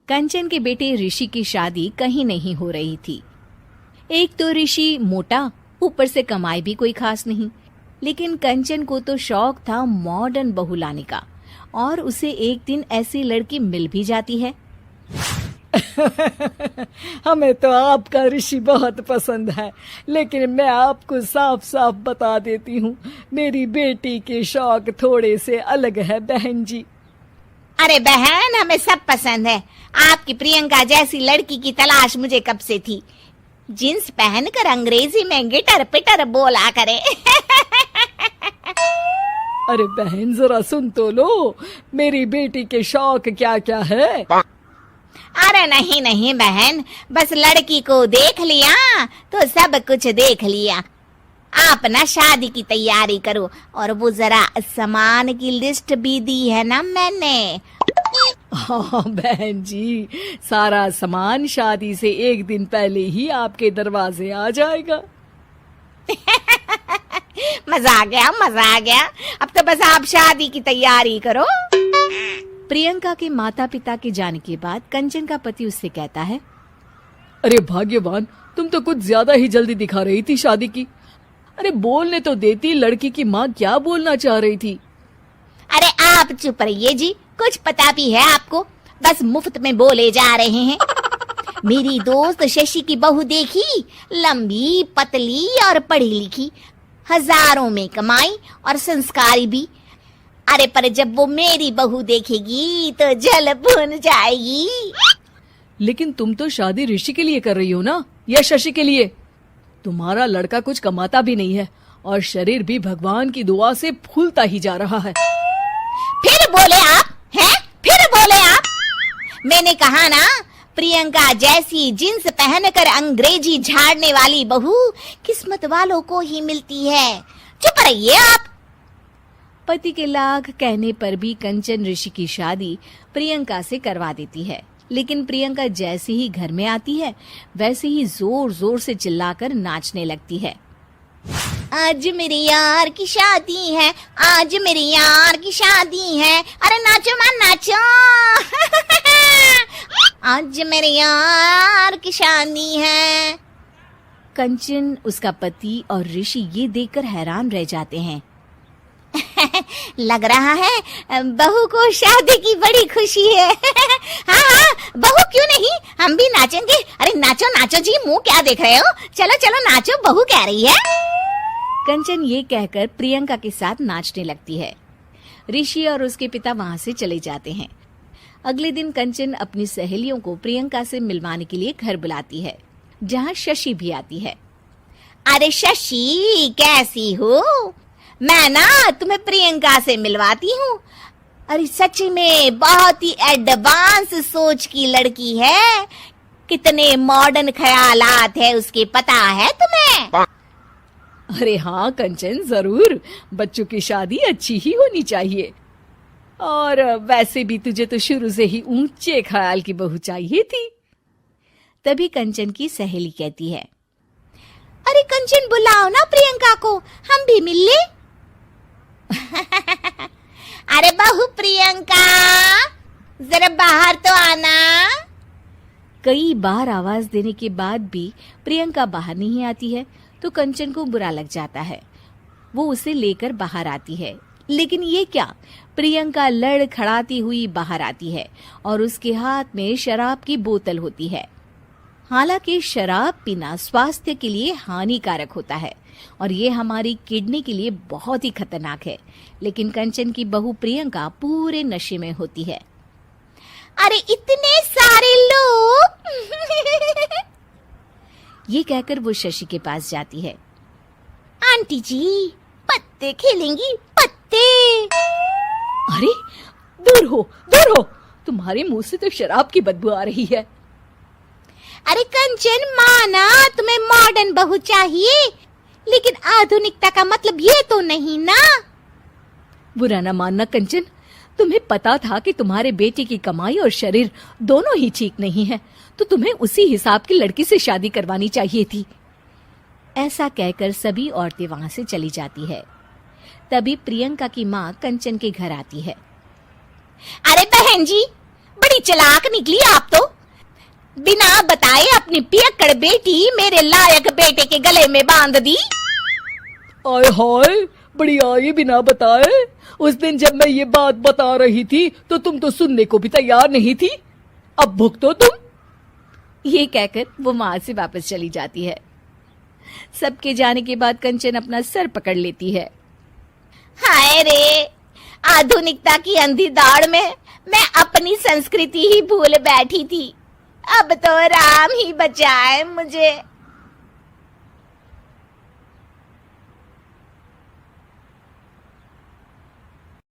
कंचन के बेटे ऋषि की शादी कहीं नहीं हो रही थी। एक तो ऋषि मोटा, ऊपर से कमाई भी कोई खास नहीं। लेकिन कंचन को तो शौक था मॉडर्न बहू लाने का, और उसे एक दिन ऐसी लड़की मिल भी जाती है। हमें तो आपका ऋषि बहुत पसंद है, लेकिन मैं आपको साफ साफ बता देती हूँ, मेरी बेटी के शौक थोड़े से अलग है बहन जी। अरे बहन, हमें सब पसंद है। आपकी प्रियंका जैसी लड़की की तलाश मुझे कब से थी। जींस पहनकर अंग्रेजी में गिटर पिटर बोला करे। अरे बहन, जरा सुन तो लो, मेरी बेटी के शौक क्या क्या है। अरे नहीं नहीं बहन, बस लड़की को देख लिया तो सब कुछ देख लिया। आप ना शादी की तैयारी करो, और वो जरा सामान की लिस्ट भी दी है ना मैंने। हाँ बहन जी, सारा सामान शादी से एक दिन पहले ही आपके दरवाजे आ जाएगा। मजा आ गया, मजा आ गया। अब तो बस आप शादी की तैयारी करो। प्रियंका के माता पिता के जाने के बाद कंचन का पति उससे कहता है, अरे भाग्यवान, तुम तो कुछ ज्यादा ही जल्दी दिखा रही थी शादी की। अरे बोलने तो देती, लड़की की माँ क्या बोलना चाह रही थी। अरे आप चुप रहिए जी, कुछ पता भी है आपको, बस मुफ्त में बोले जा रहे हैं। मेरी दोस्त शशि की बहू देखी, लंबी पतली और पढ़ी लिखी, हजारों में कमाई और संस्कारी भी। अरे पर जब वो मेरी बहू देखेगी तो जल भुन जाएगी। लेकिन तुम तो शादी ऋषि के लिए कर रही हो ना, या शशि के लिए? तुम्हारा लड़का कुछ कमाता भी नहीं है, और शरीर भी भगवान की दुआ से फूलता ही जा रहा है। फिर बोले आप हैं? फिर बोले आप? मैंने कहा ना, प्रियंका जैसी जींस पहनकर अंग्रेजी झाड़ने वाली बहू किस्मत वालों को ही मिलती है। चुप रहिए आप। पति के लाख कहने पर भी कंचन ऋषि की शादी प्रियंका से करवा देती है। लेकिन प्रियंका जैसे ही घर में आती है, वैसे ही जोर जोर से चिल्लाकर नाचने लगती है। आज मेरे यार की शादी है, आज मेरे यार की शादी है। अरे नाचो मां नाचो। आज मेरे यार की शादी है। कंचन, उसका पति और ऋषि ये देखकर हैरान रह जाते हैं। लग रहा है बहू को शादी की बड़ी खुशी है। हाँ हाँ, बहू क्यों नहीं, हम भी नाचेंगे। अरे नाचो नाचो जी, मुंह क्या देख रहे हो, चलो चलो नाचो, बहू कह रही है। कंचन ये कहकर प्रियंका के साथ नाचने लगती है। ऋषि और उसके पिता वहां से चले जाते हैं। अगले दिन कंचन अपनी सहेलियों को प्रियंका से मिलवाने के लिए घर बुलाती है, जहाँ शशि भी आती है। अरे शशि, कैसी हो? मैं ना तुम्हें प्रियंका से मिलवाती हूँ। अरे सच में बहुत ही एडवांस सोच की लड़की है। कितने मॉडर्न ख्यालात है उसके, पता है तुम्हें? अरे हाँ कंचन, जरूर। बच्चों की शादी अच्छी ही होनी चाहिए, और वैसे भी तुझे तो शुरू से ही ऊंचे ख्याल की बहू चाहिए थी। तभी कंचन की सहेली कहती है, अरे कंचन, बुलाओ ना प्रियंका को, हम भी मिल ले। अरे बहू प्रियंका, जरा बाहर तो आना। कई बार आवाज देने के बाद भी प्रियंका बाहर नहीं आती है, तो कंचन को बुरा लग जाता है। वो उसे लेकर बाहर आती है, लेकिन ये क्या, प्रियंका लड़खड़ाती हुई बाहर आती है और उसके हाथ में शराब की बोतल होती है। हालांकि शराब पीना स्वास्थ्य के लिए हानिकारक होता है और ये हमारी किडनी के लिए बहुत ही खतरनाक है, लेकिन कंचन की बहू प्रियंका पूरे नशे में होती है। अरे इतने सारे लोग। ये कहकर वो शशि के पास जाती है। आंटी जी, पत्ते खेलेंगी, पत्ते। अरे दूर हो, दूर हो, तुम्हारे मुंह से तो शराब की बदबू आ रही है। अरे कंचन, माना तुम्हें मॉडर्न बहू चाहिए, लेकिन आधुनिकता का मतलब ये तो नहीं ना। बुरा न मानना कंचन, तुम्हें पता था कि तुम्हारे बेटे की कमाई और शरीर दोनों ही ठीक नहीं है, तो तुम्हें उसी हिसाब की लड़की से शादी करवानी चाहिए थी। ऐसा कहकर सभी औरतें वहां से चली जाती है। तभी प्रियंका की माँ कंचन के घर आती है। अरे बहन जी, बड़ी चालाक निकली आप तो। बिना बताए अपनी पियक्कड़ बेटी मेरे लायक बेटे के गले में बांध दी। आय हाय, बड़ी आई बिना बताए। उस दिन जब मैं ये बात बता रही थी तो तुम तो सुनने को भी तैयार नहीं थी। अब भुगतो तुम। ये कहकर वो वहां से वापस चली जाती है। सबके जाने के बाद कंचन अपना सर पकड़ लेती है। हाय रे, आधुनिकता की अंधी दौड़ में मैं अपनी संस्कृति ही भूल बैठी थी। अब तो राम ही बचाए मुझे।